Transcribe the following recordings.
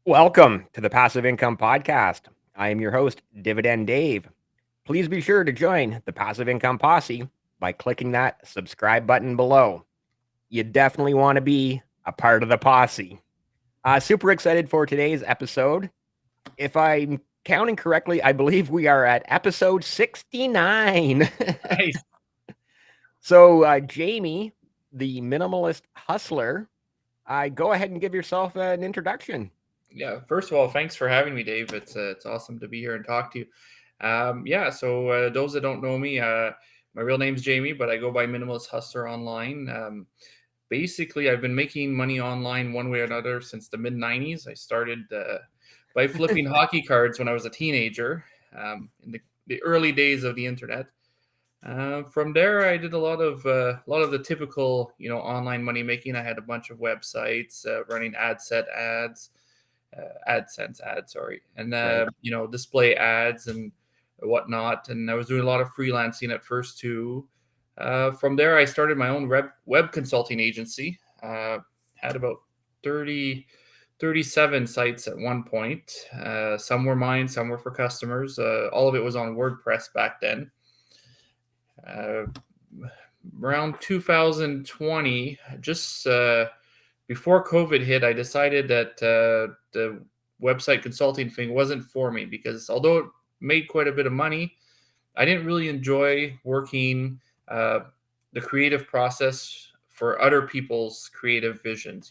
Welcome to the Passive Income Podcast. I am your host, Dividend Dave. Please be sure to join the Passive Income Posse by clicking that subscribe button below. You definitely want to be a part of the posse. Super excited for today's episode. If I'm counting correctly, I believe we are at episode 69. Nice. So, Jamie, the minimalist hustler, go ahead and give yourself an introduction. Yeah. First of all, thanks for having me, Dave. It's awesome to be here and talk to you. So those that don't know me, my real name's Jamie, but I go by Minimalist Hustler online. Basically, I've been making money online one way or another since the mid '90s. I started by flipping hockey cards when I was a teenager, in the early days of the internet. From there, I did a lot of the typical, online money making. I had a bunch of websites running AdSense ads, sorry, and Right. display ads and whatnot. And I was doing a lot of freelancing at first too. From there, I started my own web consulting agency. Had about 30, 37 sites at one point. Some were mine, some were for customers. All of it was on WordPress back then. Uh, Around 2020, just before COVID hit, I decided that the website consulting thing wasn't for me because although it made quite a bit of money, I didn't really enjoy working uh, the creative process for other people's creative visions.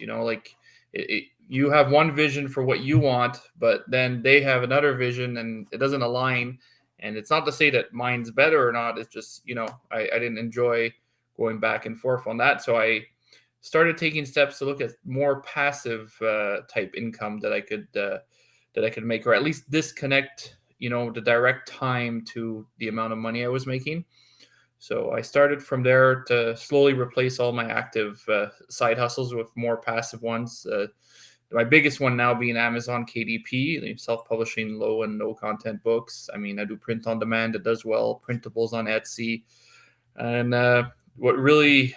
You have one vision for what you want, but then they have another vision and it doesn't align. And it's not to say that mine's better or not. It's just, I didn't enjoy going back and forth on that. So I started taking steps to look at more passive type income that I could make, or at least disconnect, the direct time to the amount of money I was making. So I started from there to slowly replace all my active side hustles with more passive ones. My biggest one now being Amazon KDP, self-publishing low and no content books. I mean, I do print on demand. It does well. Printables on Etsy. And what really,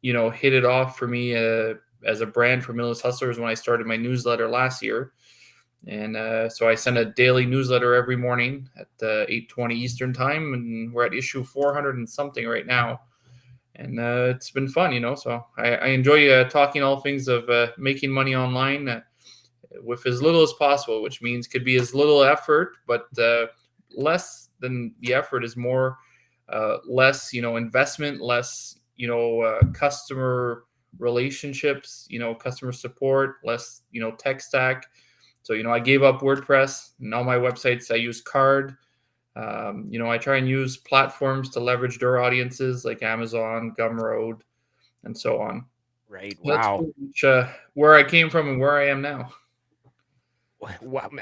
hit it off for me as a brand for Millis Hustlers when I started my newsletter last year. And so I send a daily newsletter every morning at 8:20 Eastern time, and we're at issue 400 and something right now. And it's been fun, So I enjoy talking all things of making money online with as little as possible, which means could be as little effort, but less than the effort is more, less, investment, less, customer relationships, customer support, less, tech stack. So, I gave up WordPress and all my websites. I use Card. I try and use platforms to leverage their audiences like Amazon, Gumroad, and so on. Right. That's Wow. pretty much where I came from and where I am now.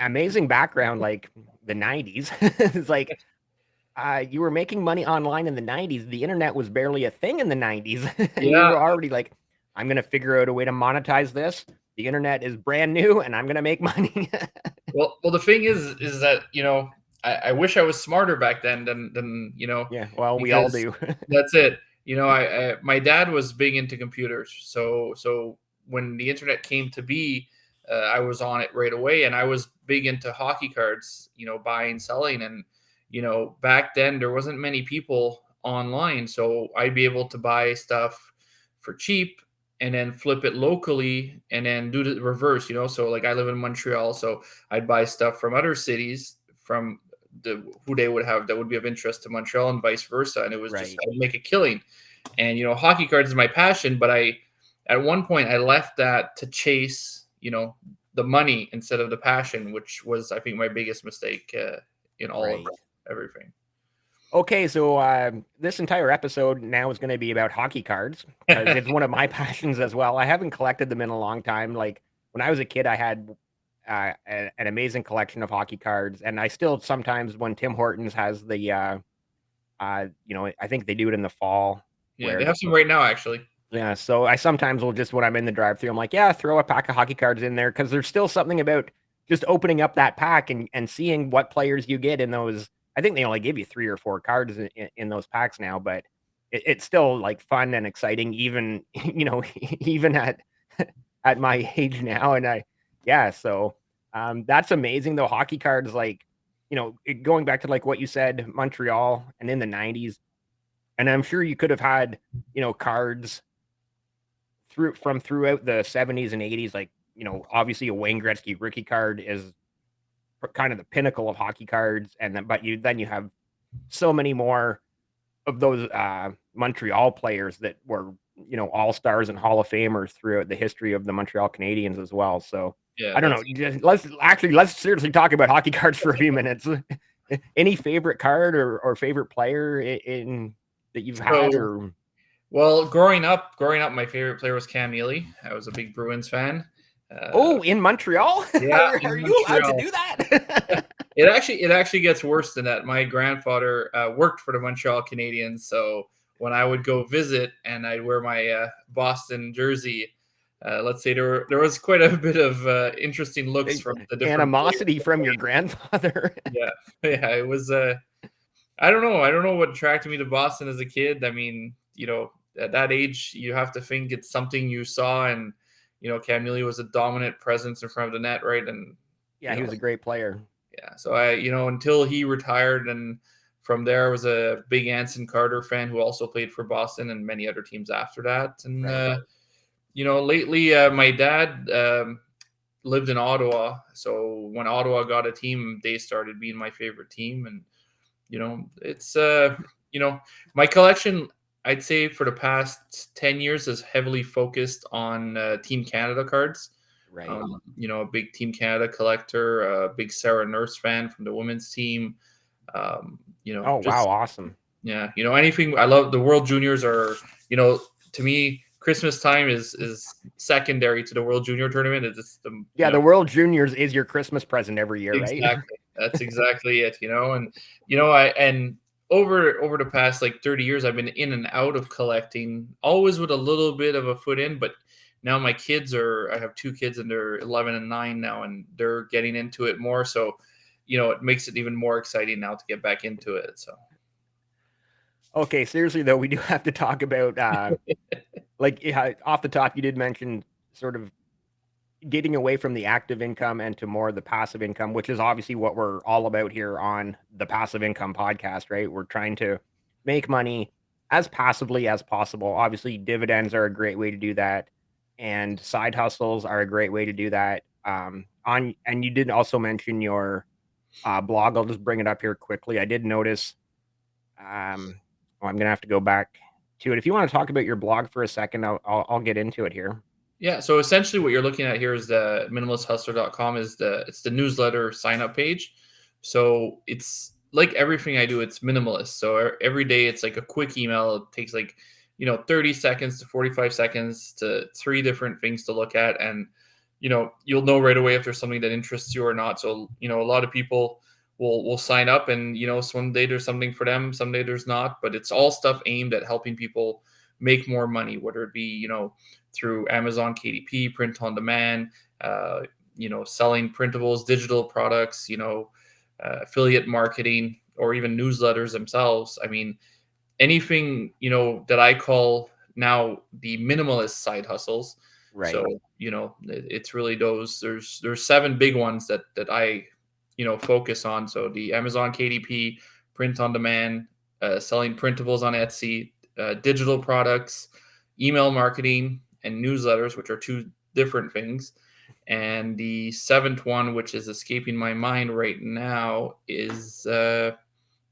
Amazing background, like the 90s. It's like you were making money online in the 90s. The internet was barely a thing in the 90s. And you Yeah. were already like, I'm going to figure out a way to monetize this. The internet is brand new and I'm going to make money. Well, the thing is that I wish I was smarter back then than Yeah. Well, we all because do. that's it. I my dad was big into computers, so when the internet came to be, I was on it right away, and I was big into hockey cards, buying, selling, and back then there wasn't many people online, so I'd be able to buy stuff for cheap and then flip it locally and then do the reverse. So like I live in Montreal, so I'd buy stuff from other cities from who they would have that would be of interest to Montreal and vice versa, and it was just Right. I would make a killing. And hockey cards is my passion, but I at one point I left that to chase the money instead of the passion, which was I think my biggest mistake in all of Right. everything. Okay, so this entire episode now is going to be about hockey cards because it's one of my passions as well. I haven't collected them in a long time. Like when I was a kid, I had an amazing collection of hockey cards, and I still sometimes when Tim Hortons has the, I think they do it in the fall Yeah, they where, have some right now actually. yeah. So I sometimes will just when I'm in the drive-through, I'm like, yeah, throw a pack of hockey cards in there because there's still something about just opening up that pack and seeing what players you get in those. I think they only give you 3 or 4 cards in those packs now, but it's still like fun and exciting, even even at my age now. And yeah, so. That's amazing though. Hockey cards, like, going back to like what you said, Montreal and in the 90s, and I'm sure you could have had, cards throughout the 70s and 80s. Like, obviously a Wayne Gretzky rookie card is kind of the pinnacle of hockey cards, and then you have so many more of those Montreal players that were, all stars and Hall of Famers throughout the history of the Montreal Canadiens as well. So Yeah, I don't know. that's Let's seriously talk about hockey cards for a few minutes. Any favorite card or favorite player in that you've had? so. Or Well, growing up, my favorite player was Cam Neely. I was a big Bruins fan. Uh, in Montreal, yeah, are in you allowed to Montreal. do that? It actually gets worse than that. My grandfather worked for the Montreal Canadiens, so when I would go visit and I'd wear my Boston jersey, let's say there was quite a bit of interesting looks from the different Animosity from your players. grandfather. Yeah, yeah, it was. I don't know what attracted me to Boston as a kid. I mean, at that age, you have to think it's something you saw, and Cam Neely was a dominant presence in front of the net, right? And Yeah, you he know, was a great player. yeah. So until he retired, and from there, I was a big Anson Carter fan who also played for Boston and many other teams after that. And Right. lately, my dad lived in Ottawa, so when Ottawa got a team, they started being my favorite team, and it's my collection, I'd say for the past 10 years is heavily focused on Team Canada cards. Right. A big Team Canada collector, a big Sarah Nurse fan from the women's team. Oh, wow, Just awesome. yeah, anything. I love the World Juniors are, to me, Christmas time is secondary to the World Junior tournament. It's just Yeah, the World Juniors is your Christmas present every year, right? exactly. That's exactly it, and I over the past like 30 years I've been in and out of collecting, always with a little bit of a foot in, but now I have two kids and they're 11 and 9 now, and they're getting into it more, so it makes it even more exciting now to get back into it. So Okay, seriously though, we do have to talk about like, yeah, off the top, you did mention sort of getting away from the active income and to more the passive income, which is obviously what we're all about here on the Passive Income Podcast, right? We're trying to make money as passively as possible. Obviously, dividends are a great way to do that, and side hustles are a great way to do that. And you did also mention your blog. I'll just bring it up here quickly. I did notice. I'm gonna have to go back to it. If you want to talk about your blog for a second, I'll get into it here. yeah, so essentially what you're looking at here is the minimalisthustler.com it's the newsletter sign up page. So it's like everything I do, it's minimalist. So every day it's like a quick email. It takes like, 30 seconds to 45 seconds to three different things to look at. And, you'll know right away if there's something that interests you or not. So, a lot of people will sign up and, some day there's something for them, someday there's not, but it's all stuff aimed at helping people make more money, whether it be, through Amazon KDP, print on demand, selling printables, digital products, affiliate marketing, or even newsletters themselves. I mean, anything, that I call now the minimalist side hustles. So, Right. it's really those, there's seven big ones that I, focus on. So the Amazon KDP, print on demand, selling printables on Etsy, digital products, email marketing, and newsletters, which are two different things. And the seventh one, which is escaping my mind right now, is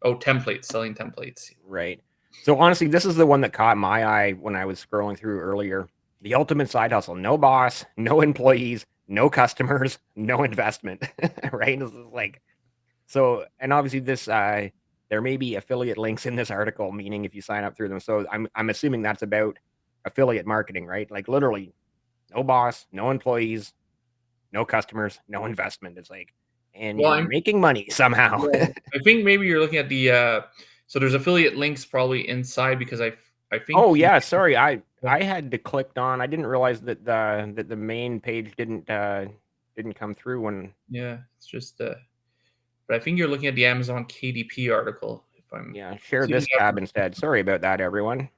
templates, selling templates. Right. So honestly, this is the one that caught my eye when I was scrolling through earlier. The ultimate side hustle. No boss, no employees, no customers, no investment. Right? This is like, so, and obviously this there may be affiliate links in this article, meaning if you sign up through them. So I'm assuming that's about affiliate marketing, right? Like literally no boss, no employees, no customers, no investment. It's like, and Well, you're making money somehow. well, I think maybe you're looking at the so there's affiliate links probably inside, because I think Oh, yeah, sorry, I had to clicked on. I didn't realize that the main page didn't come through when. yeah, it's just but I think you're looking at the Amazon KDP article, if I'm Yeah, share seeing this tab that instead. Sorry about that, everyone.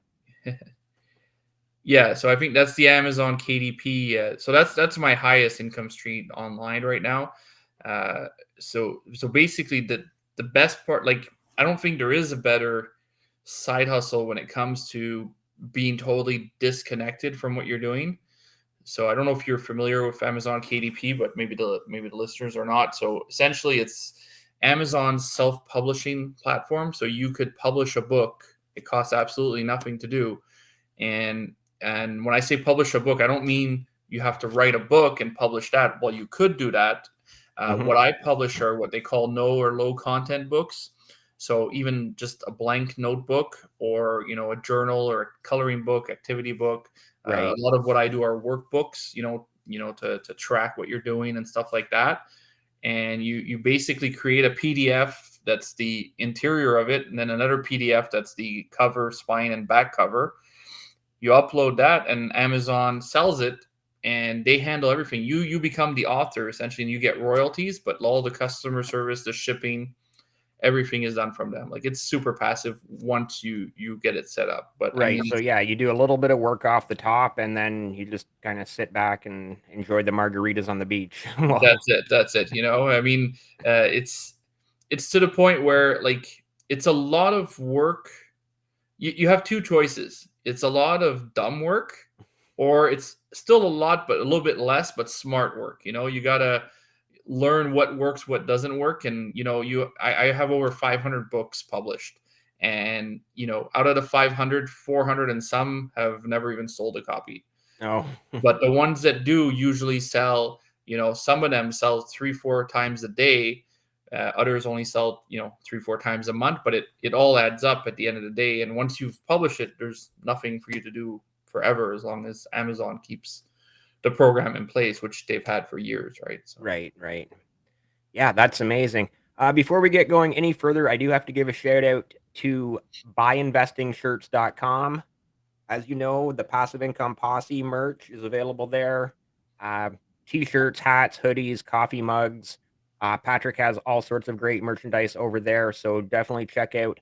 Yeah, so I think that's the Amazon KDP. So that's my highest income stream online right now. Uh, so basically, the best part, like, I don't think there is a better side hustle when it comes to being totally disconnected from what you're doing. So I don't know if you're familiar with Amazon KDP, but maybe the listeners are not. So essentially, it's Amazon's self-publishing platform. So you could publish a book. It costs absolutely nothing to do, and and when I say publish a book, I don't mean you have to write a book and publish that. Well, you could do that. Hmm. What I publish are what they call no or low content books. So even just a blank notebook, or a journal or a coloring book, activity book. A Right. lot of what I do are workbooks. To track what you're doing and stuff like that. And you basically create a PDF that's the interior of it, and then another PDF that's the cover, spine, and back cover. You upload that, and Amazon sells it, and they handle everything. You become the author essentially, and you get royalties, but all the customer service, the shipping, everything is done from them. Like, it's super passive once you get it set up. But I mean, Right. So yeah, you do a little bit of work off the top, and then you just kind of sit back and enjoy the margaritas on the beach. Well, that's it. I mean, it's to the point where, like, it's a lot of work. You have two choices. It's a lot of dumb work, or it's still a lot, but a little bit less, but smart work. You gotta learn what works, what doesn't work. And I have over 500 books published, and out of the 500, 400 and some have never even sold a copy. no. But the ones that do usually sell, some of them sell 3 4 times a day. Others only sell 3 4 times a month, but it all adds up at the end of the day. And once you've published it, there's nothing for you to do forever, as long as Amazon keeps the program in place, which they've had for years, right? So Right. Right. Yeah, that's amazing. Before we get going any further, I do have to give a shout out to buyinvestingshirts.com. As you know, the Passive Income Posse merch is available there. Uh, T-shirts, hats, hoodies, coffee mugs. Patrick has all sorts of great merchandise over there, so definitely check out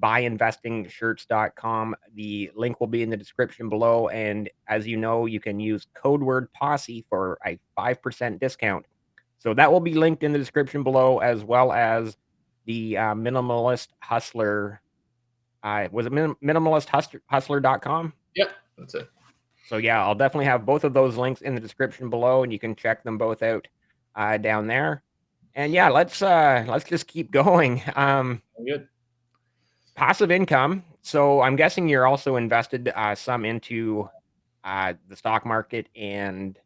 buyinvestingshirts.com. The link will be in the description below, and as you know, you can use code word Posse for a 5% discount. So that will be linked in the description below, as well as the Minimalist Hustler. Was it minimalist hustler.com? yeah, that's it. So yeah, I'll definitely have both of those links in the description below, and you can check them both out down there. And yeah, let's just keep going. Good. Passive income. So I'm guessing you're also invested some into the stock market and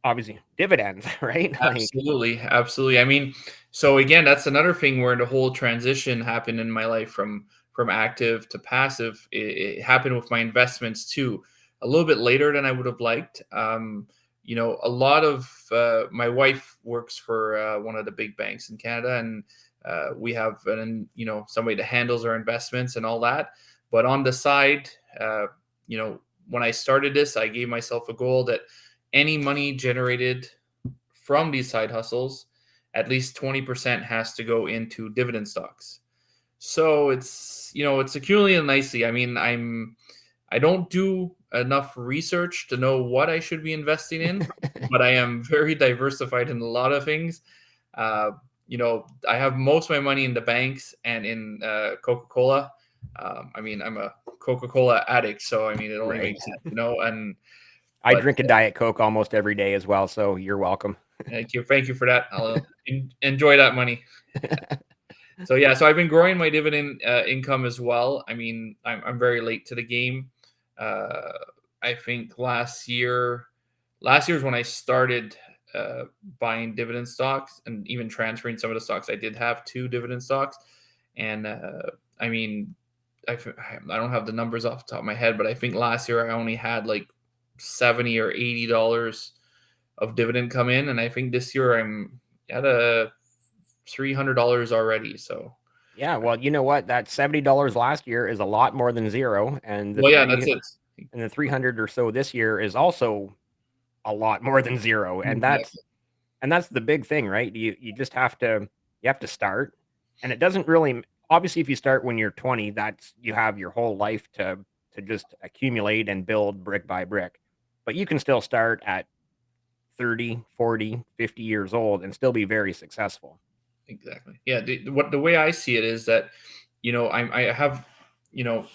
obviously dividends, right? Like, Absolutely, absolutely. I mean, so again, that's another thing where the whole transition happened in my life from active to passive. It happened with my investments too, a little bit later than I would have liked. A lot of my wife works for one of the big banks in Canada, and we have somebody that handles our investments and all that. But on the side, when I started this, I gave myself a goal that any money generated from these side hustles, at least 20% has to go into dividend stocks. So it's accumulating nicely. I mean, I don't do enough research to know what I should be investing in, but I am very diversified in a lot of things. Uh, I have most of my money in the banks and in Coca-Cola. I mean, I'm a Coca-Cola addict, so I mean, it only right. makes sense, and I but drink a Diet Coke almost every day as well, so you're welcome. thank you for that. I'll enjoy that money. So yeah, so I've been growing my dividend income as well. I mean, I'm very late to the game. Uh, I think last year is when I started buying dividend stocks and even transferring some of the stocks I did have to dividend stocks. And I mean, I don't have the numbers off the top of my head, but I think last year I only had like $70 or $80 of dividend come in, and I think this year I'm at a $300 already. So, Yeah, well, you know what? That $70 last year is a lot more than 0, and well, yeah, that's it. the 300 or so this year is also a lot more than 0, and Exactly. that's the big thing, right? You just have to start, and it doesn't really obviously, if you start when you're 20, that's you have your whole life to to just accumulate and build brick by brick. But you can still start at 30, 40, 50 years old and still be very successful. Exactly. Yeah. The way I see it is that, I have,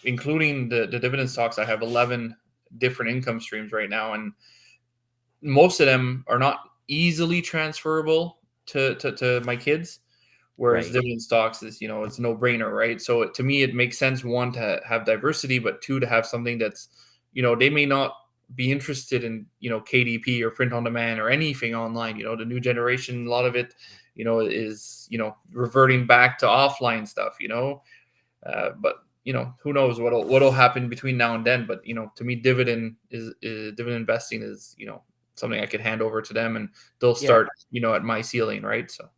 including the dividend stocks, I have 11 different income streams right now. And most of them are not easily transferable to my kids. Whereas Right. dividend stocks is, it's a no brainer, right? So to me, it makes sense, one, to have diversity, but two, to have something that's, they may not be interested in, KDP or print on demand or anything online. The new generation, a lot of it, is, reverting back to offline stuff, but who knows what'll happen between now and then. But to me, dividend investing is, something I could hand over to them, and they'll Yeah. start, at my ceiling, right? So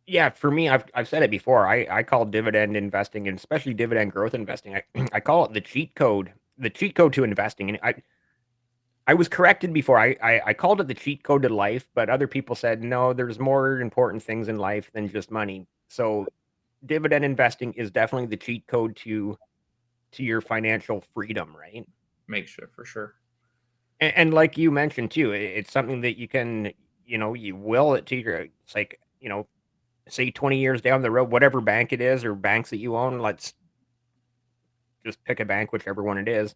Yeah, for me, I've said it before. I call dividend investing, and especially dividend growth investing, I call it the cheat code to investing. And I was corrected before. I called it the cheat code to life, but other people said no. There's more important things in life than just money. So dividend investing is definitely the cheat code to your financial freedom, right? make sure, for sure. And like you mentioned too, it's something that you can, you will it to your. It's like, say 20 years down the road, whatever bank it is or banks that you own, let's just pick a bank, whichever one it is,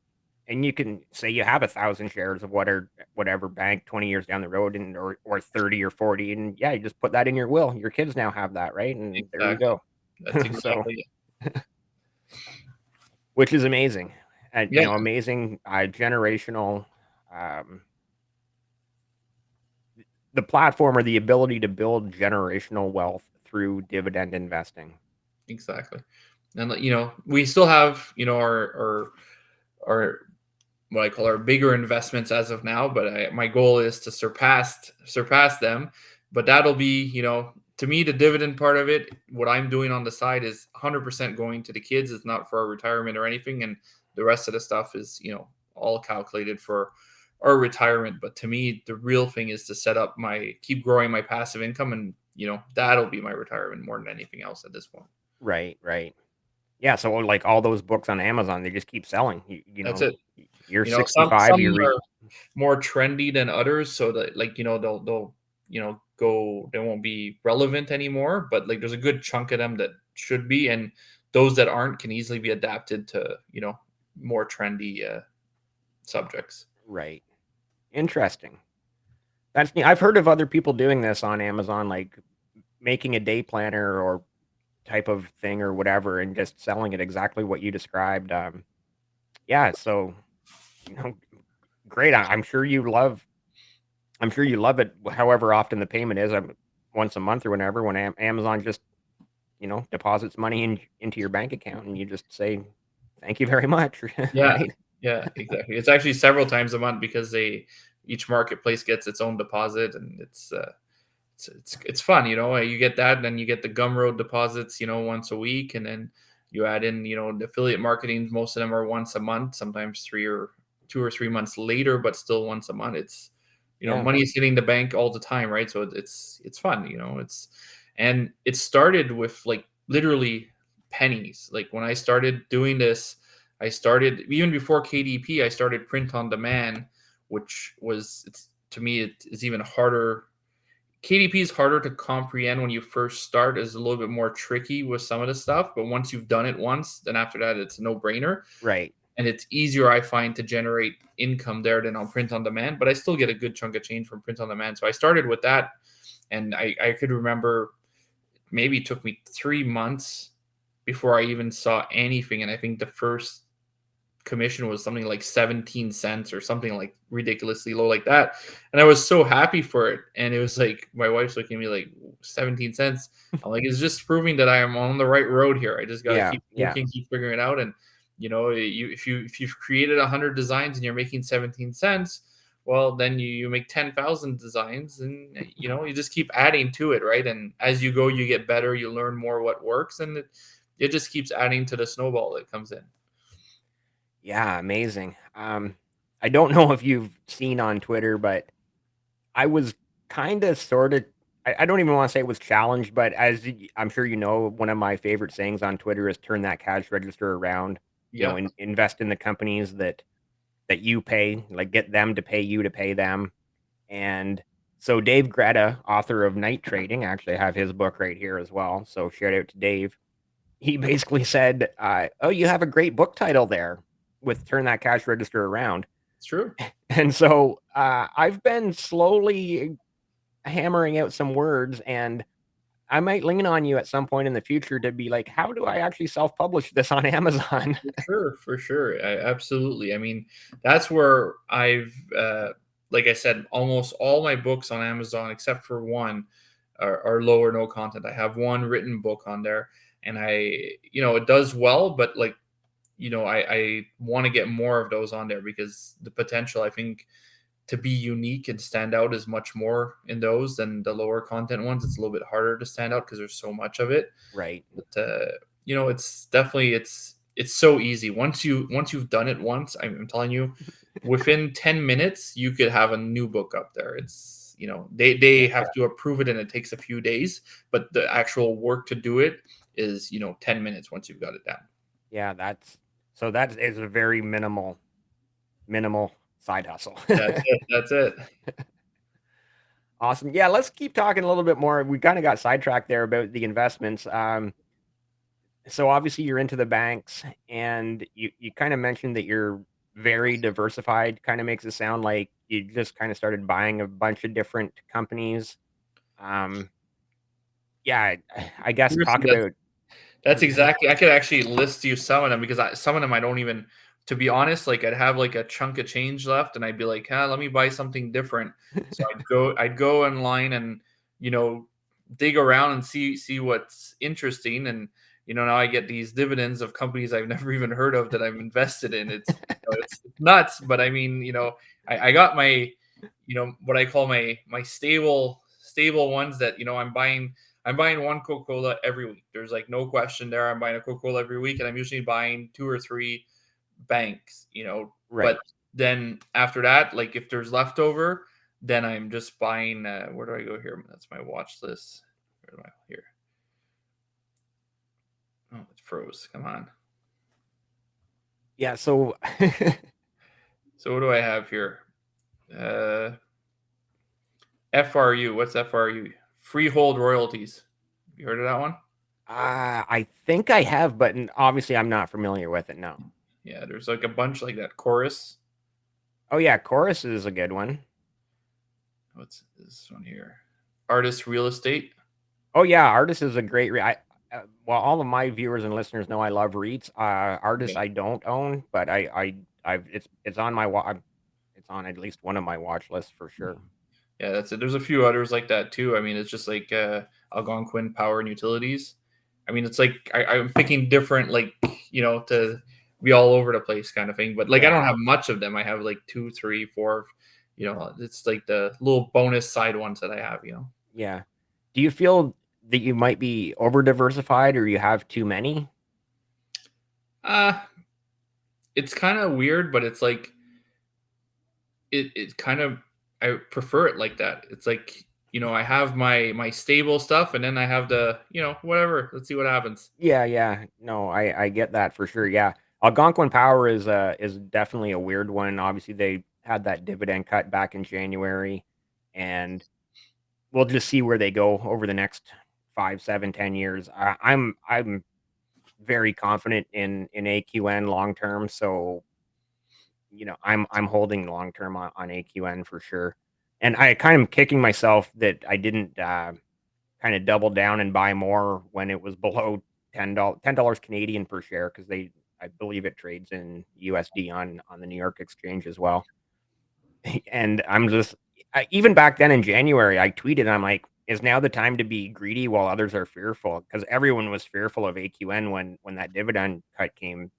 and you can say you have 1,000 shares of whatever bank 20 years down the road, and or 30 or 40, and yeah, you just put that in your will. Your kids now have that, right? And there you Exactly. go. That's So, exactly it. which is amazing, and Yeah, amazing generational, um, the platform or the ability to build generational wealth through dividend investing. exactly. And we still have, our what I call our bigger investments as of now, but my goal is to surpass them. But that'll be, to me, the dividend part of it. What I'm doing on the side is 100% going to the kids. It's not for our retirement or anything, and the rest of the stuff is, all calculated for our retirement. But to me, the real thing is to keep growing my passive income, and that'll be my retirement more than anything else at this point. Right, right. Yeah, so, like, all those books on Amazon, they just keep selling. That's it. You're Some 65, you read. are more trendy than others, so that, like, they'll go, they won't be relevant anymore, but like there's a good chunk of them that should be, and those that aren't can easily be adapted to, more trendy subjects. Right. Interesting. That's neat. I've heard of other people doing this on Amazon, like, making a day planner or type of thing or whatever, and just selling it exactly what you described. Yeah, so, you know, great. I'm sure you love it however often the payment is, once a month or whenever, when Amazon just, deposits money into your bank account, and you just say, "Thank you very much," Yeah, right? yeah, exactly. It's actually several times a month because each marketplace gets its own deposit, and it's fun. You get that, and then you get the Gumroad deposits, once a week, and then you add in, the affiliate marketing. Most of them are once a month, sometimes 2 or 3 months later, but still once a month. It's, Yeah, money is hitting the bank all the time, right? So it's fun. And it started with, like, literally pennies. Like, when I started doing this, I started even before KDP. I started print on demand, which was, to me, it's even harder. KDP is harder to comprehend when you first start. Is a little bit more tricky with some of the stuff, but once you've done it once, then after that it's a no-brainer, right. and it's easier, I find, to generate income there than on print on demand. But I still get a good chunk of change from print on demand. So I started with that, and I could remember, maybe it took me 3 months before I even saw anything, and I think the first commission was something like 17 cents or something like ridiculously low like that. And I was so happy for it. And it was like, my wife's looking at me like, 17 cents. I'm like, it's just proving that I am on the right road here. I just got to Yeah, keep yeah, working, keep figuring it out. And, if you've created 100 designs and you're making 17 cents, well, then you make 10,000 designs, and, you just keep adding to it. Right. And as you go, you get better, you learn more what works, and it just keeps adding to the snowball that comes in. yeah. Amazing. I don't know if you've seen on Twitter, but I was kind of sort of. I don't even want to say it was challenged, but I'm sure one of my favorite sayings on Twitter is "turn that cash register around." Yeah, invest in the companies that you pay, like get them to pay you to pay them. And so Dave Greta, author of Night Trading, actually I have his book right here as well. So shout out to Dave. He basically said, "Oh, you have a great book title there with Turn That Cash Register Around." it's true. And so I've been slowly hammering out some words, and I might lean on you at some point in the future to be like, how do I actually self-publish this on Amazon? For sure. Absolutely. I mean, that's where like I said, almost all my books on Amazon, except for one, are low or no content. I have one written book on there, and it does well, but like, I want to get more of those on there because the potential, I think, to be unique and stand out is much more in those than the lower content ones. It's a little bit harder to stand out because there's so much of it. Right. But it's definitely it's so easy once you've done it once. I'm telling you, within 10 minutes you could have a new book up there. It's they Yeah. have to approve it and it takes a few days, but the actual work to do it is 10 minutes once you've got it down. Yeah, that is a very minimal side hustle. That's it. Awesome. Yeah, let's keep talking a little bit more. We kind of got sidetracked there about the investments. So obviously you're into the banks, and you kind of mentioned that you're very diversified. Kind of makes it sound like you just kind of started buying a bunch of different companies. Um, yeah, I guess Seriously, talk that's about. That's exactly. I could actually list you some of them because some of them I don't even. To be honest, like I'd have like a chunk of change left, and I'd be like, let me buy something different." So I'd go online and you know dig around and see what's interesting, and now I get these dividends of companies I've never even heard of that I'm invested in. It's nuts, but I mean, I got my what I call my stable ones that I'm buying one Coca-Cola every week. There's like no question there. I'm buying a Coca-Cola every week, and I'm usually buying two or three banks. But Right. then after that, like if there's leftover, then I'm just buying. Where do I go here? That's my watch list. Where am I here? Oh, it froze. Come on. Yeah. So So what do I have here? Uh, FRU. What's FRU? Freehold royalties. You heard of that one? I think I have, but obviously I'm not familiar with it. No. Yeah, there's like a bunch like that. Chorus. Oh yeah, Chorus is a good one. What's this one here? Artist real estate. Oh yeah, Artist is a great. Well, all of my viewers and listeners know I love REITs. Artist Yeah. I don't own, but I've it's on my it's on at least one of my watch lists for sure. Yeah, that's it. There's a few others like that too. I mean, it's just like Algonquin Power and Utilities. I mean, it's like I'm picking different, like, to be all over the place kind of thing. But like, I Yeah, don't have much of them. I have like two, three, four. It's like the little bonus side ones that I have. yeah. Do you feel that you might be over diversified, or you have too many? Uh, it's kind of weird, but it's like it kind of I prefer it like that. It's like I have my stable stuff, and then I have the whatever. Let's see what happens. Yeah, yeah. No, I get that for sure. Yeah, Algonquin Power is definitely a weird one. Obviously, they had that dividend cut back in January, and we'll just see where they go over the next 5, 7, 10 years. I'm very confident in AQN long term, so I'm holding long term on AQN for sure. And I kind of kicking myself that I didn't kind of double down and buy more when it was below $10 Canadian per share, because I believe it trades in USD on the New York Exchange as well. And even back then in January, I tweeted, I'm like, "Is now the time to be greedy while others are fearful?" Because everyone was fearful of AQN when that dividend cut came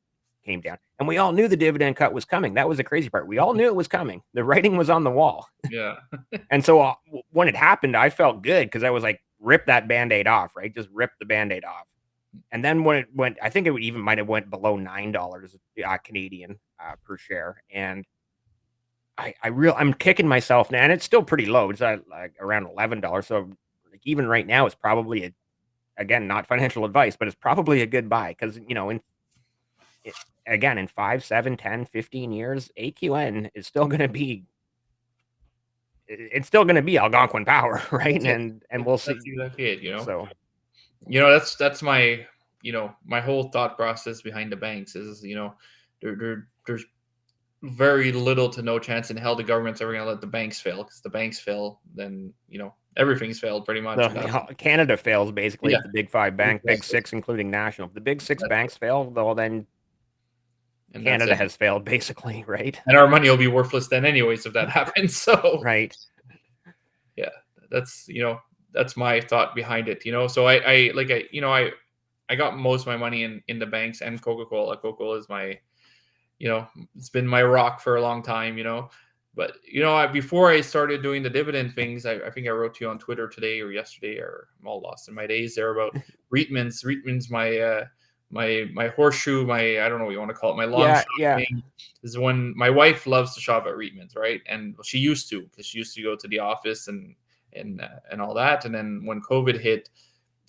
down, and we all knew the dividend cut was coming. That was the crazy part. We all knew it was coming. The writing was on the wall. Yeah. And so when it happened, I felt good because I was like, "Rip that band-aid off, right? Just rip the band-aid off." And then when it went, I think it would even might have went below $9 Canadian per share, and I'm kicking myself now, and it's still pretty low. It's at like around $11. So like even right now, it's probably again not financial advice, but it's probably a good buy because again, in 5, 7, 10, 15 years, AQN is still going to be it's still going to be Algonquin Power, right? That's it. And we'll That's see. exactly it. So That's my my whole thought process behind the banks is there's very little to no chance in hell the government's ever going to let the banks fail, because the banks fail, then everything's failed pretty much, and that's Canada fails basically yeah, if the big five big exactly. six, including national. If the big six That's banks fail, well, then and that's Canada it. has failed basically, right? And our money will be worthless then anyways if that happens. So Right. yeah, that's that's my thought behind it. So I got most of my money in the banks and Coca-Cola. Coca-Cola is my it's been my rock for a long time. But before I started doing the dividend things, I think I wrote to you on Twitter today or yesterday, or I'm all lost in my days there, about Reitman's. Reitman's my horseshoe, my, I don't know what you want to call it, my long Yeah, shot yeah. thing is when my wife loves to shop at Reitman's, right? And she used to, because she used to go to the office and all that. And then when COVID hit,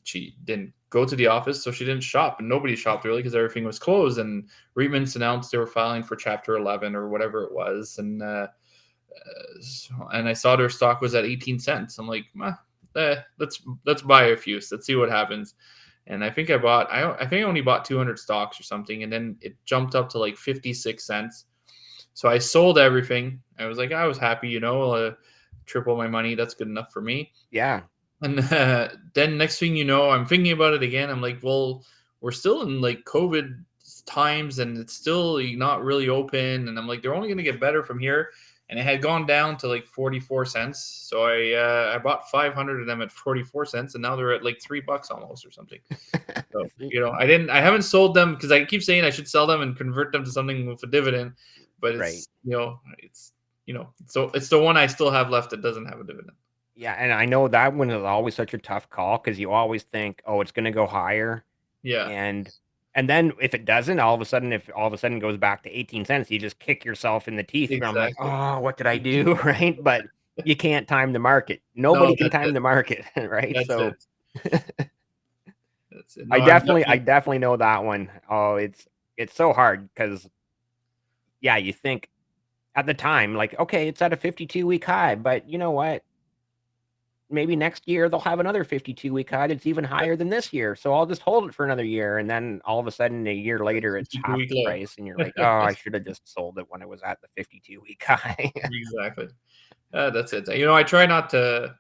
she didn't go to the office, so she didn't shop, and nobody shopped really because everything was closed. And Reitman's announced they were filing for Chapter 11 or whatever it was, and I saw their stock was at 18 cents. I'm like, let's buy a few. Let's see what happens. And I think I think I only bought 200 stocks or something, and then it jumped up to like 56 cents. So I sold everything. I was like, I was happy, triple my money. That's good enough for me. Yeah. And then next thing you know, I'm thinking about it again. I'm like, well, we're still in like COVID times, and it's still not really open. And I'm like, they're only going to get better from here. And it had gone down to like 44 cents. So I bought 500 of them at 44 cents, and now they're at like $3 almost or something. So I haven't sold them because I keep saying I should sell them and convert them to something with a dividend, but Right. so it's the one I still have left that doesn't have a dividend. Yeah, and I know that one is always such a tough call because you always think, "Oh, it's gonna go higher," Yeah, and then if it doesn't, if all of a sudden it goes back to 18 cents, you just kick yourself in the teeth from like, exactly. "Oh, what did I do?" Right? But you can't time the market. No, Nobody can that's time it. the market, right? That's it. So That's it. I No, I'm I definitely. definitely know that one. Oh, it's so hard because yeah, you think at the time, like, okay, it's at a 52-week high, but you know what? Maybe next year they'll have another 52-week high that's even higher than this year. So I'll just hold it for another year. And then all of a sudden, a year later, it's 52 half week the low. price. And you're like, oh, I should have just sold it when it was at the 52-week high. Exactly. That's it. I try not to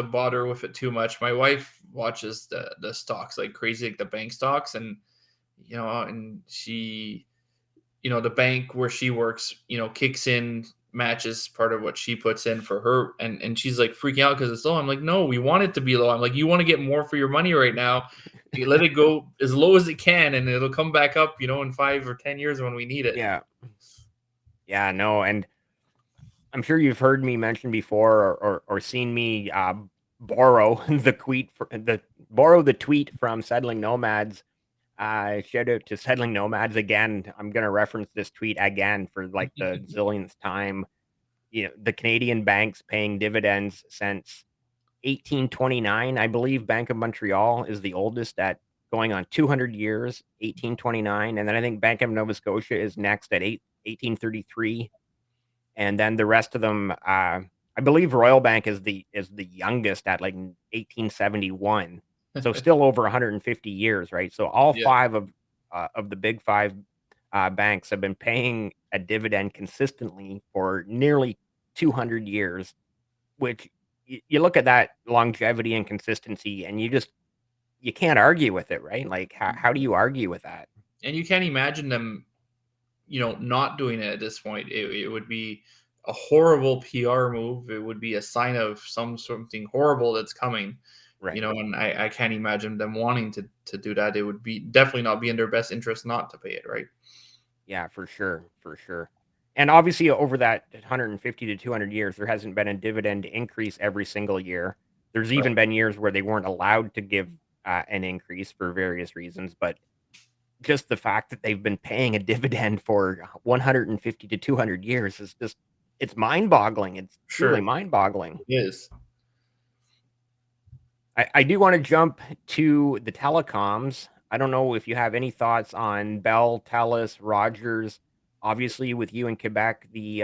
bother with it too much. My wife watches the stocks like crazy, like the bank stocks, and she, the bank where she works, kicks in, matches part of what she puts in for her, and she's like freaking out because it's low. I'm like, no, we want it to be low. I'm like, you want to get more for your money right now. You let it go as low as it can, and it'll come back up, in 5 or 10 years when we need it. Yeah. Yeah. No. And I'm sure you've heard me mention before or seen me borrow the tweet from Settling Nomads. Shout out to Settling Nomads again. I'm going to reference this tweet again for like the zillionth time. The Canadian banks paying dividends since 1829. I believe Bank of Montreal is the oldest at going on 200 years, 1829. And then I think Bank of Nova Scotia is next at 1833. And then the rest of them, I believe Royal Bank is the youngest at like 1871. So still over 150 years, right? So all Yeah. five of the big five banks have been paying a dividend consistently for nearly 200 years, which you look at that longevity and consistency, and you can't argue with it, right? Like how do you argue with that? And you can't imagine them, not doing it at this point. It would be a horrible PR move. It would be a sign of something horrible that's coming. Right. And I can't imagine them wanting to do that. It would be definitely not be in their best interest not to pay it, right? Yeah, for sure, for sure. And obviously, over that 150 to 200 years, there hasn't been a dividend increase every single year. There's Right. even been years where they weren't allowed to give an increase for various reasons. But just the fact that they've been paying a dividend for 150 to 200 years is just, it's mind boggling. It's truly Sure. mind boggling. It is. I do want to jump to the telecoms. I don't know if you have any thoughts on Bell, Telus, Rogers. Obviously, with you in Quebec, the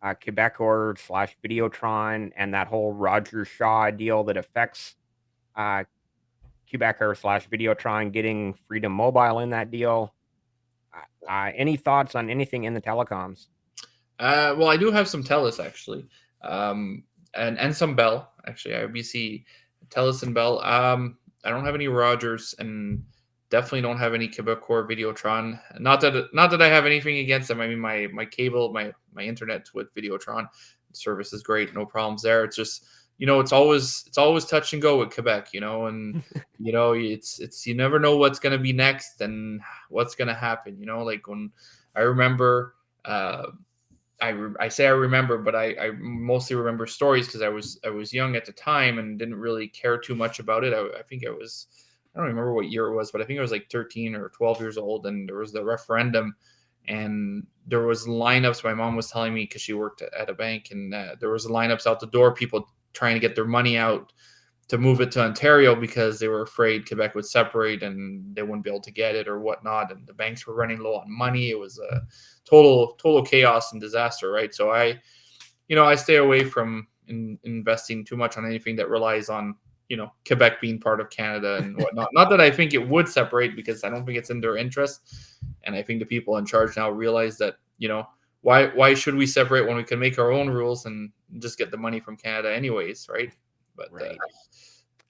Quebecor slash Videotron and that whole Roger Shaw deal that affects uh, Quebecor slash Videotron getting Freedom Mobile in that deal. Any thoughts on anything in the telecoms? Well, I do have some Telus actually, and some Bell actually. IBC, Telus and Bell. I don't have any Rogers, and definitely don't have any Quebecor Videotron. Not that I have anything against them. I mean, my cable, my internet with Videotron service is great. No problems there. It's just it's always touch and go with Quebec. And it's you never know what's gonna be next and what's gonna happen. Like when I remember. I say I remember, but I mostly remember stories because I was young at the time and didn't really care too much about it. I think I don't remember what year it was, but I think I was like 13 or 12 years old, and there was the referendum, and there was lineups. My mom was telling me because she worked at a bank, and there was lineups out the door, people trying to get their money out to move it to Ontario because they were afraid Quebec would separate and they wouldn't be able to get it or whatnot. And the banks were running low on money. It was a total chaos and disaster, right? So I stay away from investing too much on anything that relies on Quebec being part of Canada and whatnot. Not that I think it would separate, because I don't think it's in their interest, and I think the people in charge now realize that why should we separate when we can make our own rules and just get the money from Canada anyways, right? But Right. you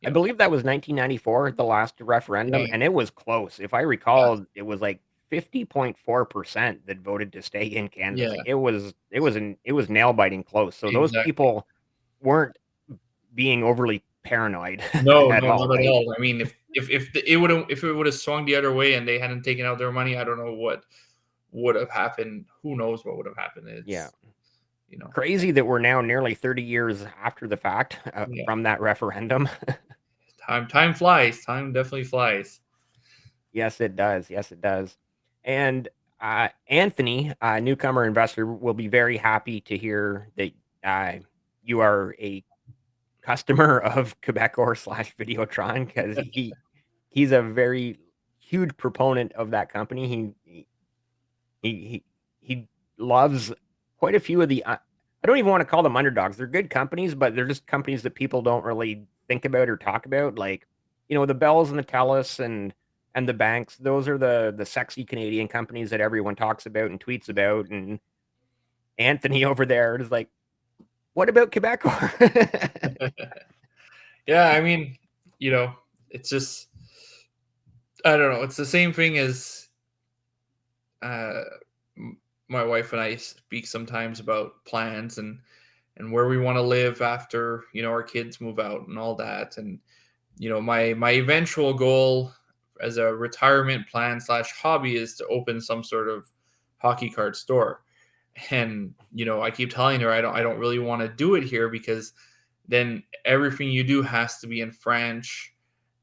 I know, believe that was 1994, the last referendum, yeah, and it was close. If I yeah, recall, it was like 50.4% that voted to stay in Canada. Like yeah, it was nail biting close. So those exactly. people weren't being overly paranoid No, at no, all, not at right? all. I mean, if it would have swung the other way and they hadn't taken out their money, I don't know what would have happened. Who knows what would have happened? Yeah. It's you know, Crazy that we're now nearly 30 years after the fact yeah. from that referendum. Time flies. Time definitely flies. Yes, it does. Yes, it does. And Anthony, newcomer investor, will be very happy to hear that uh, you are a customer of Quebecor slash Videotron, because he's a very huge proponent of that company. He he loves quite a few of the. I don't even want to call them underdogs. They're good companies, but they're just companies that people don't really think about or talk about. Like, the Bells and the Telus and the banks. Those are the sexy Canadian companies that everyone talks about and tweets about. And Anthony over there is like, what about Quebecor? Yeah, I mean, it's just I don't know. It's the same thing as uh, my wife and I speak sometimes about plans and where we want to live after our kids move out and all that. And my eventual goal as a retirement plan slash hobby is to open some sort of hockey card store. And I keep telling her I don't really want to do it here, because then everything you do has to be in French,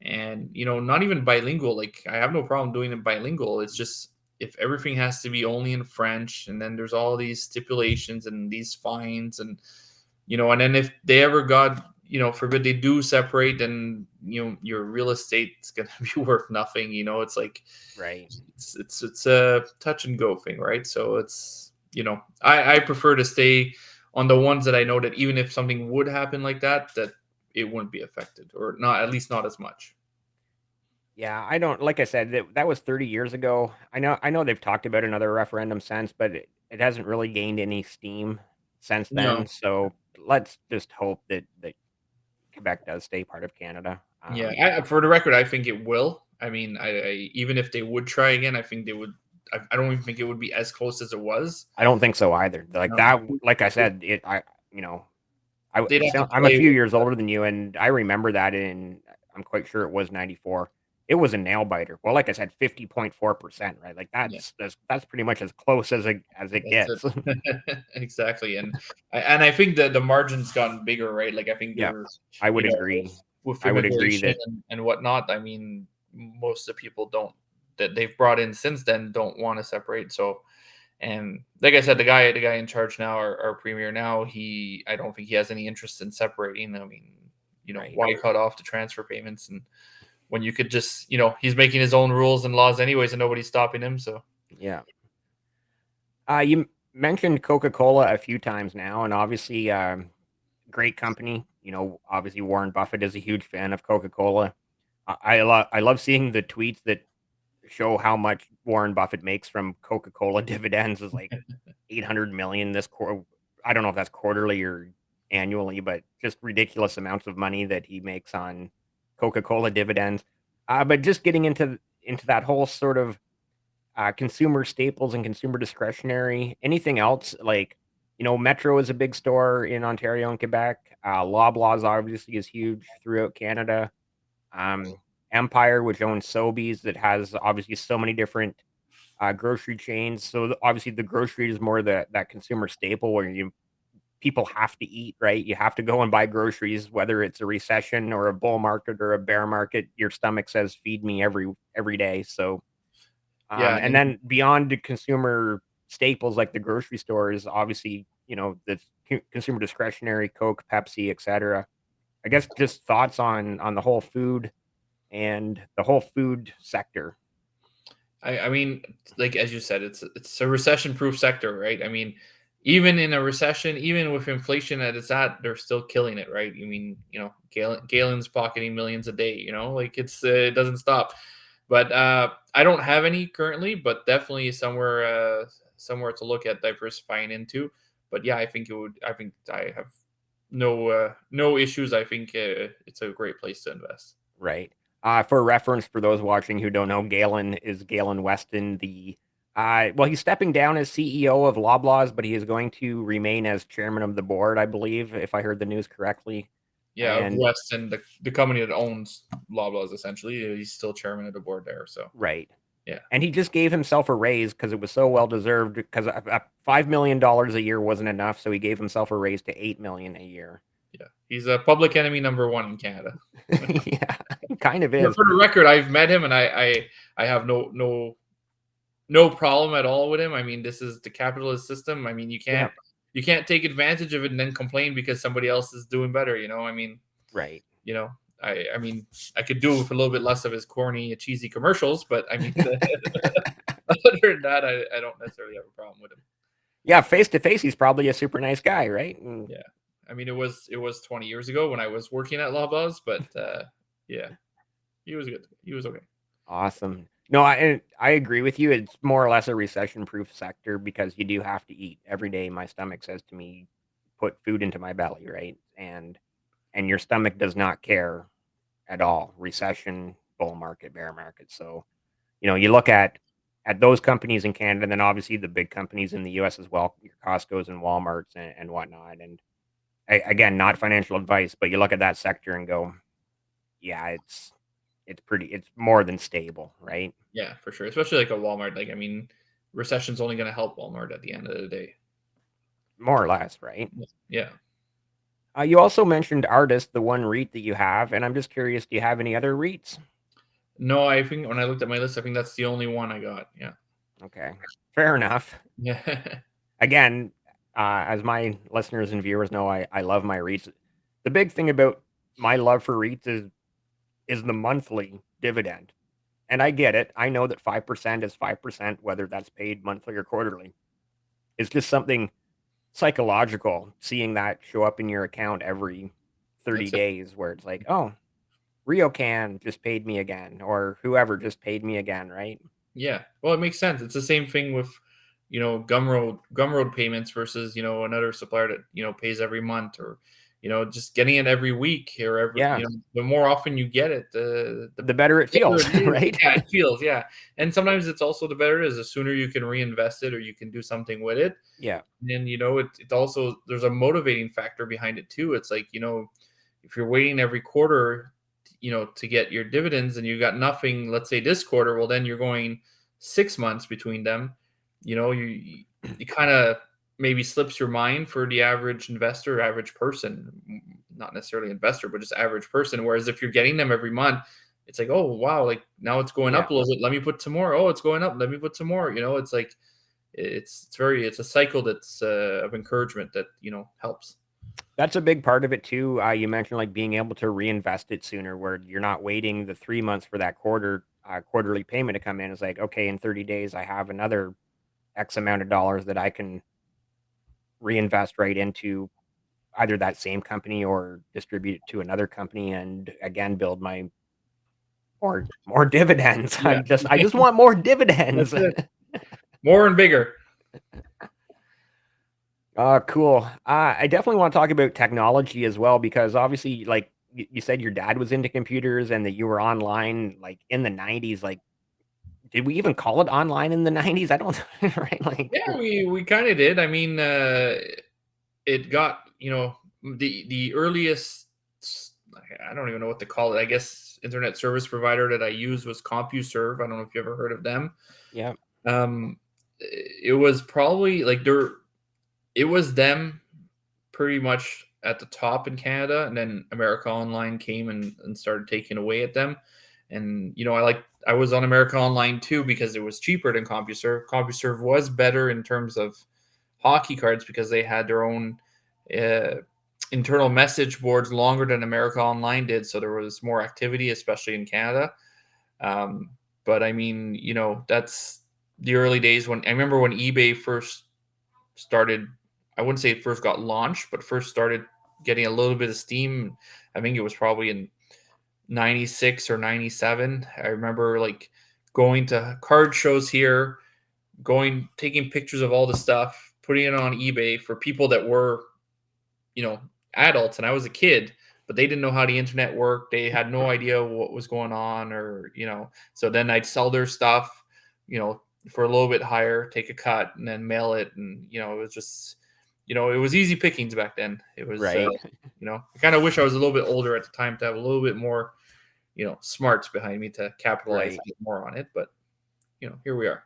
and not even bilingual. Like, I have no problem doing it bilingual. It's just, if everything has to be only in French, and then there's all these stipulations and these fines, and then if they ever got, forbid they do separate, then your real estate's gonna be worth nothing. It's like Right. it's a touch and go thing, right? So it's I prefer to stay on the ones that I know that even if something would happen like that it wouldn't be affected, or not, at least not as much. Yeah, I don't, like I said, that was 30 years ago. I know they've talked about another referendum since, but it hasn't really gained any steam since then. No, So let's just hope that Quebec does stay part of Canada. yeah. For the record, I think it will. I mean, I even if they would try again, I think they would. I don't even think it would be as close as it was. I don't think so either. Like No, that, like I said, you know, they'd have to I'm a play few with. years older than you, and I remember that I'm quite sure it was 94. It was a nail biter. Well, like I said, 50.4%, right? Like Yeah, that's pretty much as close as it that's gets. it. Exactly, and I think that the margin's gotten bigger, right? Like, I think Yeah, there's, I would you know, agree. with I would agree immigration that and whatnot. I mean, most of the people don't that they've brought in since then don't want to separate. So, and like I said, the guy in charge now, our premier now, I don't think he has any interest in separating. I mean, right. why cut off the transfer payments and when you could just, he's making his own rules and laws anyways, and nobody's stopping him. So Yeah. You mentioned Coca-Cola a few times now, and obviously, great company. Obviously Warren Buffett is a huge fan of Coca-Cola. I love seeing the tweets that show how much Warren Buffett makes from Coca-Cola dividends is like 800 million this quarter. I don't know if that's quarterly or annually, but just ridiculous amounts of money that he makes on Coca-Cola dividends. But just getting into that whole sort of consumer staples and consumer discretionary. Anything else like Metro is a big store in Ontario and Quebec. Loblaws obviously is huge throughout Canada. Um, Empire, which owns Sobeys, that has obviously so many different grocery chains. So obviously the grocery is more that consumer staple where people have to eat, right? You have to go and buy groceries, whether it's a recession or a bull market or a bear market. Your stomach says, "Feed me every day." So, yeah, and then beyond the consumer staples like the grocery stores, obviously, the consumer discretionary, Coke, Pepsi, etc. I guess just thoughts on the whole food and the whole food sector. I mean, like as you said, it's a recession-proof sector, right? I mean, even in a recession, even with inflation that it's at, they're still killing it, right? I mean, Galen's pocketing millions a day, like it doesn't stop. But I don't have any currently, but definitely somewhere to look at diversifying into. But yeah, I think it would. I think I have no issues. I think it's a great place to invest. Right. For reference, for those watching who don't know, Galen is Galen Weston. Well, he's stepping down as CEO of Loblaws, but he is going to remain as chairman of the board, I believe, if I heard the news correctly. Yeah, of And West and the company that owns Loblaws essentially. He's still chairman of the board there. So right. yeah, And he just gave himself a raise because it was so well deserved. Because $5 million a year wasn't enough, so he gave himself a raise to $8 million a year. yeah. He's a public enemy number one in Canada. Yeah, he kind of For is. the record, I've met him and I have no problem at all with him. I mean, this is the capitalist system. I mean, Yeah, you can't take advantage of it and then complain because somebody else is doing better. I mean, right. you know, I mean, I could do with a little bit less of his corny, cheesy commercials, but I mean, other than that, I don't necessarily have a problem with him. Yeah, face to face, he's probably a super nice guy, right? Yeah, I mean, it was 20 years ago when I was working at Loblaws, but yeah, he was good. He was okay. Awesome. No, I agree with you. It's more or less a recession-proof sector because you do have to eat every day. My stomach says to me, "Put food into my belly," right? And your stomach does not care at all. Recession, bull market, bear market. So you look at those companies in Canada, and then obviously the big companies in the U.S. as well, your Costco's and WalMarts and whatnot. And again, not financial advice, but you look at that sector and go, yeah, it's more than stable, right? Yeah, for sure. Especially like a Walmart. Like, I mean, recession's only going to help Walmart at the end of the day. More or less, right? Yeah. You also mentioned Artist, the one REIT that you have, and I'm just curious, do you have any other REITs? No, I think when I looked at my list, I think that's the only one I got. Yeah. Okay, fair enough. Yeah. Again, as my listeners and viewers know, I love my REITs. The big thing about my love for REITs is the monthly dividend. And I get it. I know that 5% is 5%, whether that's paid monthly or quarterly. It's just something psychological seeing that show up in your account every 30 That's it. days where it's like, oh, RioCan just paid me again, or whoever just paid me again, right? Yeah. Well, it makes sense. It's the same thing with, Gumroad payments versus, another supplier that, pays every month or, just getting it every week or every, Yeah. the more often you get it, The better it better feels, it is. right? Yeah, it feels, yeah. And sometimes it's also the better it is, the sooner you can reinvest it or you can do something with it. Yeah. And it also there's a motivating factor behind it too. It's like, if you're waiting every quarter, to get your dividends and you got nothing, let's say this quarter, well then you're going 6 months between them. You kind of maybe slips your mind for the average investor, average person, not necessarily investor, but just average person. Whereas if you're getting them every month, it's like, oh wow, like now it's going up a little bit. Let me put some more. Oh, it's going up. Let me put some more. It's like it's a cycle that's of encouragement that helps. That's a big part of it too. You mentioned like being able to reinvest it sooner, where you're not waiting the 3 months for that quarterly payment to come in. It's like, okay, in 30 days, I have another X amount of dollars that I can reinvest right into either that same company or distribute it to another company, and again build my more dividends. Yeah, I just want more that's dividends. it. More and bigger. Cool. I definitely want to talk about technology as well because obviously, like you said, your dad was into computers and that you were online like in the '90s. Like, did we even call it online in the '90s? I don't right. Like, Yeah, we kind of did. I mean, it got the earliest. I don't even know what to call it. I guess internet service provider that I used was CompuServe. I don't know if you ever heard of them. yeah, Um, it was probably like there. It was them pretty much at the top in Canada, and then America Online came and started taking away at them. And I was on America Online too because it was cheaper than CompuServe. CompuServe was better in terms of hockey cards because they had their own uh, internal message boards longer than America Online did, so there was more activity, especially in Canada. Um, but I mean, that's the early days when I remember when eBay first started. I wouldn't say it first got launched, but first started getting a little bit of steam. I think it was probably in 96 or 97. I remember like going to card shows here, taking pictures of all the stuff, putting it on eBay for people that were, you know, adults, and I was a kid, but they didn't know how the internet worked. They had no idea what was going on, or so then I'd sell their stuff, for a little bit higher, take a cut, and then mail it, and it was just, it was easy pickings back then. It was, right, I kind of wish I was a little bit older at the time to have a little bit more, smarts behind me to capitalize right. a bit more on it, but here we are.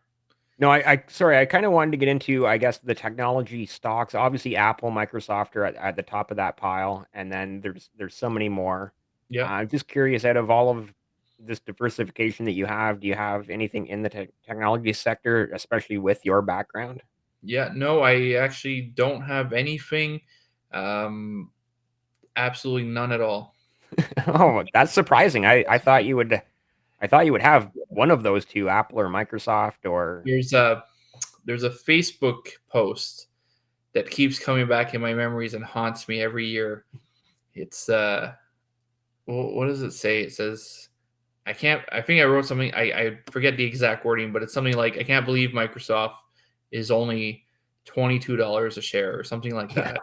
No, I sorry, I kind of wanted to get into, I guess, the technology stocks. Obviously, Apple, Microsoft are at the top of that pile, and then there's so many more. Yeah. I'm just curious, out of all of this diversification that you have, do you have anything in the technology sector, especially with your background? Yeah, no, I actually don't have anything. Um, Absolutely none at all. Oh, that's surprising. I thought you would have one of those two, Apple or Microsoft or There's a Facebook post that keeps coming back in my memories and haunts me every year. It's what does it say? It says I think I wrote something, I forget the exact wording, but it's something like I can't believe Microsoft is only $22 a share or something like yeah, that.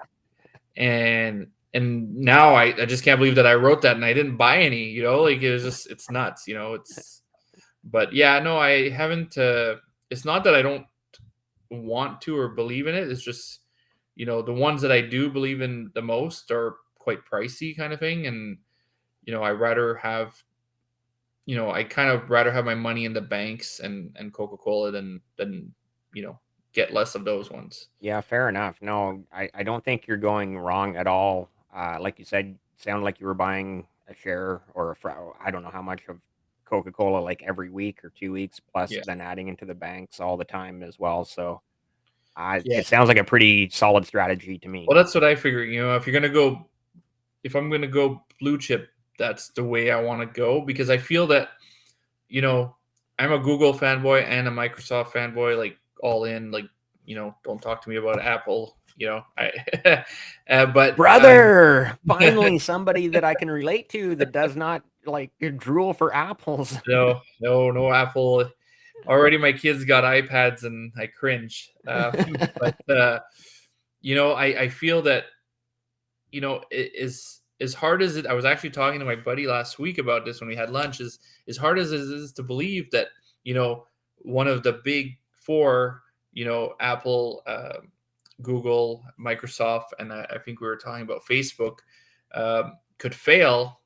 And now I just can't believe that I wrote that and I didn't buy any, like it was just it's nuts, it's but yeah, no, I haven't it's not that I don't want to or believe in it. It's just, the ones that I do believe in the most are quite pricey kind of thing. And, I rather have, I kind of rather have my money in the banks and Coca-Cola than, get less of those ones. yeah, fair enough. No, I don't think you're going wrong at all. Like you said, sounded like you were buying a share or I don't know how much of Coca-Cola like every week or 2 weeks, plus Yeah. then adding into the banks all the time as well. So Yeah. it sounds like a pretty solid strategy to me. Well, that's what I figure, if I'm going to go blue chip, that's the way I want to go because I feel that, you know, I'm a Google fanboy and a Microsoft fanboy, like all in, like, don't talk to me about Apple, I, but Brother, finally somebody that I can relate to that does not like drool for apples. no, no, no Apple. Already my kids got iPads and I cringe. But, I feel that, as hard as it, I was actually talking to my buddy last week about this when we had lunch, is as hard as it is to believe that, one of the big four, Apple, Google, Microsoft, and I think we were talking about Facebook, could fail.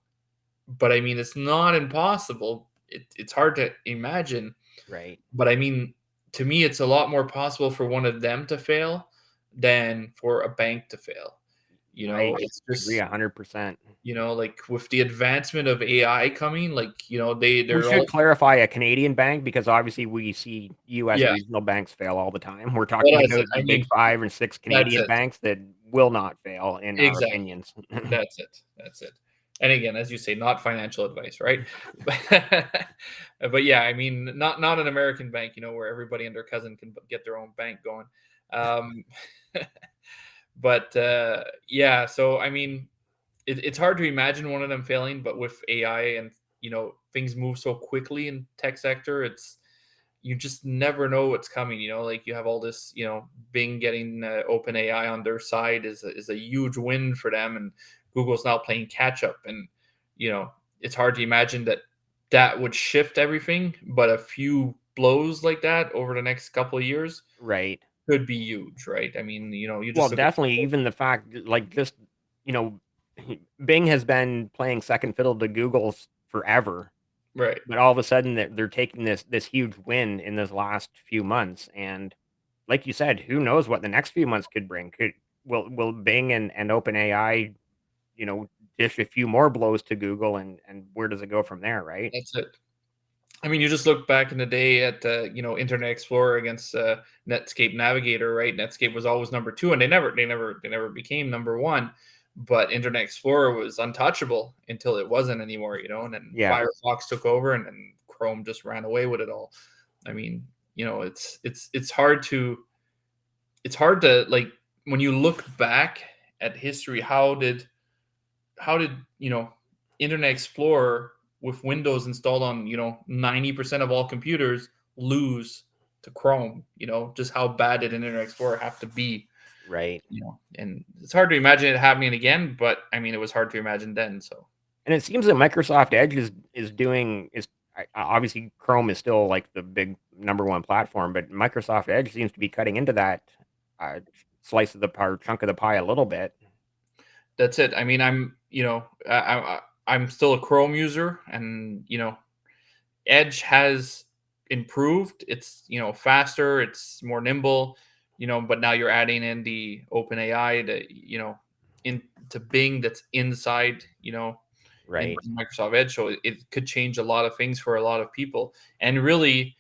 But I mean, it's not impossible. It's hard to imagine. Right. But I mean, to me, it's a lot more possible for one of them to fail than for a bank to fail. You know, Right. it's I agree just, 100%. like with the advancement of AI coming, like, We they're should all, clarify a Canadian bank because obviously we see US yeah, regional banks fail all the time. We're well, talking that's it. about the I big mean, 5 and 6 that's Canadian it. banks that will not fail in our Exactly. opinions. That's it. That's it. And again, as you say, not financial advice, right? But yeah, I mean, not an American bank, where everybody and their cousin can get their own bank going. Um, but yeah, so I mean, it's hard to imagine one of them failing, but with AI and things move so quickly in tech sector, it's you just never know what's coming. Like you have all this, Bing getting Open AI on their side is a huge win for them, and Google's now playing catch up. And it's hard to imagine that would shift everything, but a few blows like that over the next couple of years Right. could be huge, right? I mean, you Well, just look at definitely even the fact like just, you know, Bing has been playing second fiddle to Google's forever, right. but all of a sudden they're taking this huge win in this last few months, and like you said, who knows what the next few months could bring? Will Bing and OpenAI, you know, dish a few more blows to Google, and where does it go from there, right? That's it. I mean, you just look back in the day at Internet Explorer against Netscape Navigator, right? Netscape was always number two, and they never became number one. But Internet Explorer was untouchable until it wasn't anymore, and then Yeah, Firefox took over, and then Chrome just ran away with it all. I mean, it's hard to like when you look back at history. How did Internet Explorer with Windows installed on 90% of all computers lose to Chrome? Just how bad did Internet Explorer have to be? right. And it's hard to imagine it happening again, but I mean, it was hard to imagine then. So And it seems that Microsoft Edge is doing is obviously Chrome is still like the big number one platform, but Microsoft Edge seems to be cutting into that uh, slice of the pie, or chunk of the pie a little bit. that's it. I mean, I'm still a Chrome user, and Edge has improved. It's faster, it's more nimble, but now you're adding in the open AI into Bing that's inside, in Right, Microsoft Edge. So it could change a lot of things for a lot of people. And really,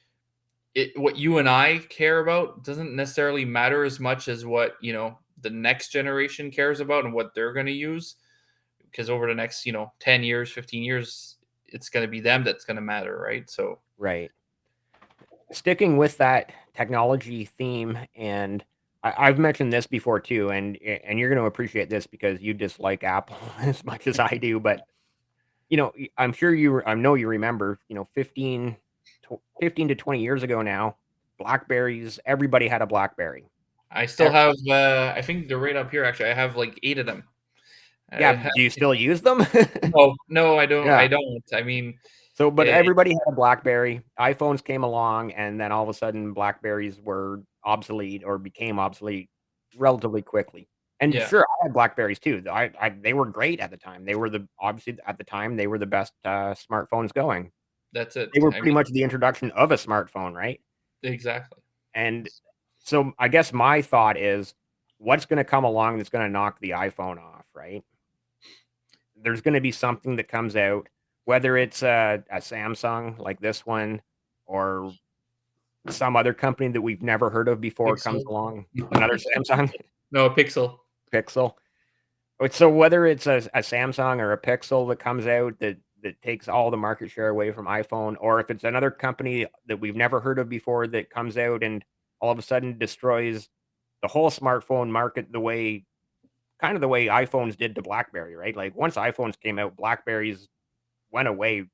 what you and I care about doesn't necessarily matter as much as what the next generation cares about and what they're going to use. Because over the next 10 years, 15 years, it's going to be them that's going to matter, right? So right. Sticking with that technology theme, and I've mentioned this before too, and you're going to appreciate this because you dislike Apple as much as I do, but I'm sure I know you remember, 15 to 20 years ago now, Blackberries, everybody had a Blackberry. I still E have, I think they're right up here. Actually, I have like 8 of them. Yeah, I have, do you still use them? no, no, I don't. I Yeah. don't. I mean, So, but it, everybody had a BlackBerry. iPhones came along, and then all of a sudden, Blackberries were obsolete or became obsolete relatively quickly. And yeah, sure, I had Blackberries too. They were great at the time. They were obviously at the time they were the best smartphones going. that's it. They were I pretty mean, much the introduction of a smartphone, right? exactly. And so I guess my thought is, what's going to come along that's going to knock the iPhone off, right? There's going to be something that comes out, whether it's a Samsung like this one, or some other company that we've never heard of before comes Pixel. along. Another Samsung No, Pixel. Pixel. So whether it's a Samsung or a Pixel that comes out that takes all the market share away from iPhone, or if it's another company that we've never heard of before that comes out and all of a sudden destroys the whole smartphone market the way iPhones did to BlackBerry, right? Like once iPhones came out, Blackberries went away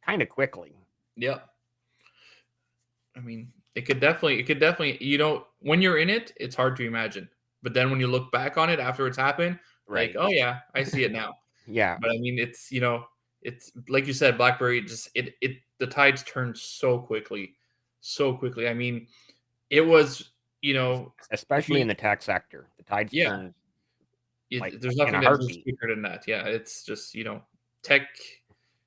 kind of quickly. Yep. I mean, it could definitely, when you're in it, it's hard to imagine. But then when you look back on it after it's happened, like, Right. oh yeah, I see it now. Yeah. But I mean, it's like you said, BlackBerry just the tides turned so quickly. I mean, it was, Especially in we the tech sector. The tides yeah, turn like there's in nothing a that moves heartbeat. quicker than that. Yeah, it's just tech,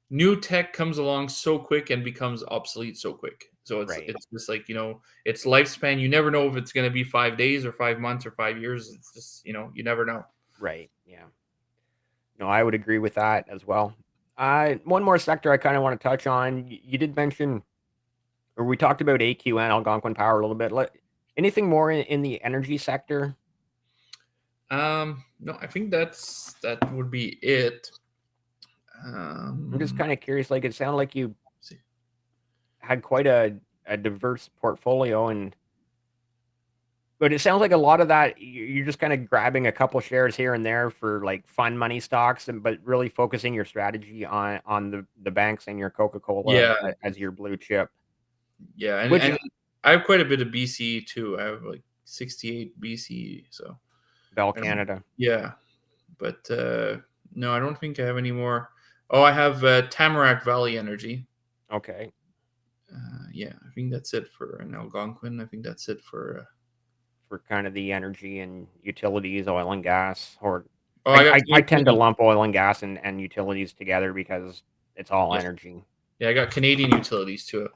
new tech comes along so quick and becomes obsolete so quick. So it's Right. it's just like its lifespan. You never know if it's going to be 5 days or 5 months or 5 years. It's just you never know. Right. Yeah. No, I would agree with that as well. One more sector I kind of want to touch on. You did mention, or we talked about AQN, Algonquin Power a little bit. Anything more in the energy sector? No, I think that would be it. I'm just Um, kind of curious. Like, it sounded like you let's see. had quite a diverse portfolio, but it sounds like a lot of that you're just kind of grabbing a couple shares here and there for like fun money stocks, and but really focusing your strategy on the banks and your Coca Cola Yeah, as your blue chip, yeah, which and I have quite a bit of BC too. I have like 68 BC, so Bell I don't. Canada. Yeah, but no, I don't think I have any more. Oh, I have Tamarack Valley Energy. Okay. Yeah, I think that's it for an Algonquin. I think that's it for. For kind of the energy and utilities, oil and gas, or Oh, I got I tend to Canadian. lump oil and gas and utilities together because it's all Yeah, energy. yeah, I got Canadian utilities too.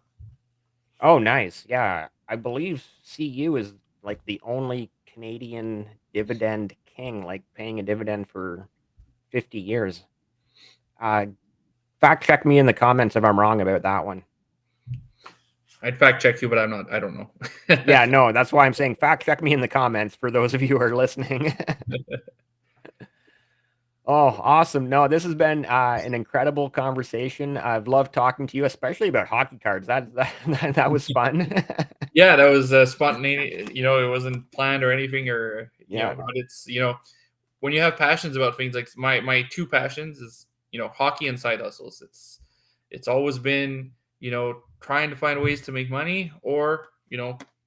Oh, nice. Yeah. I believe CU is like the only Canadian dividend king, like paying a dividend for 50 years. Uh, Fact check me in the comments if I'm wrong about that one. I'd fact check you, but I'm not. I don't know. Yeah, no, that's why I'm saying fact check me in the comments for those of you who are listening. Oh, awesome. No, this has been an incredible conversation. I've loved talking to you, especially about hockey cards. That was fun. Yeah, that was spontaneous. It wasn't planned or anything, or Yeah. but it's when you have passions about things like my two passions is hockey and side hustles. It's always been trying to find ways to make money, or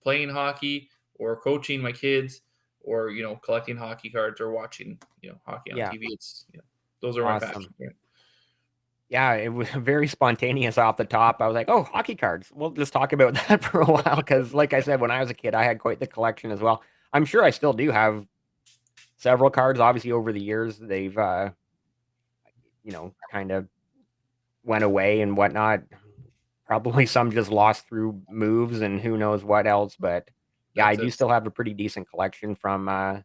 playing hockey, or coaching my kids, or collecting hockey cards, or watching hockey on Yeah. TV. It's those are my passions. Awesome. Right? Yeah, it was very spontaneous off the top. I was like, "Oh, hockey cards. We'll just talk about that for a while." Because, like I said, when I was a kid, I had quite the collection as well. I'm sure I still do have several cards. Obviously, over the years, they've kind of went away and whatnot. Probably some just lost through moves and who knows what else. But yeah, I That's do it. still have a pretty decent collection from a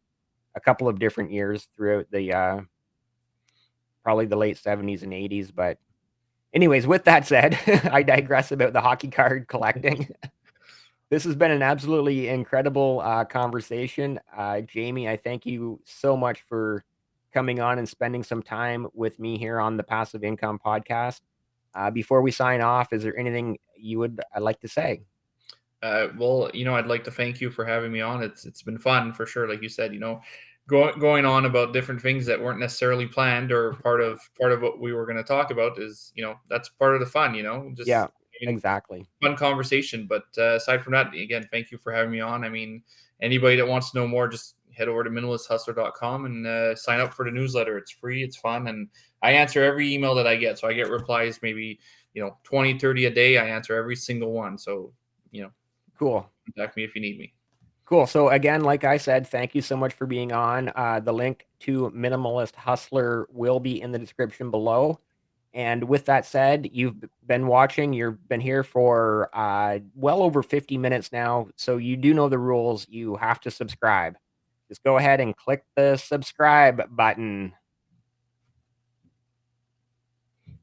couple of different years throughout the probably the late 70s and 80s. But anyways, with that said, I digress about the hockey card collecting. This has been an absolutely incredible conversation. Jamie, I thank you so much for coming on and spending some time with me here on the Passive Income Podcast. Before we sign off, is there anything you would like to say? Well, I'd like to thank you for having me on. It's been fun for sure. Like you said, going on about different things that weren't necessarily planned or part of what we were going to talk about is that's part of the fun. Just Yeah, having exactly. fun conversation. But aside from that, again, thank you for having me on. I mean, anybody that wants to know more, just head over to minimalisthustler.com and sign up for the newsletter. It's free, it's fun, and I answer every email that I get. So I get replies maybe 20, 30 a day. I answer every single one. So Cool. contact me if you need me. Cool. So again, like I said, thank you so much for being on. The link to Minimalist Hustler will be in the description below. And with that said, you've been watching, you've been here for well over 50 minutes now. So you do know the rules. You have to subscribe. Just go ahead and click the subscribe button.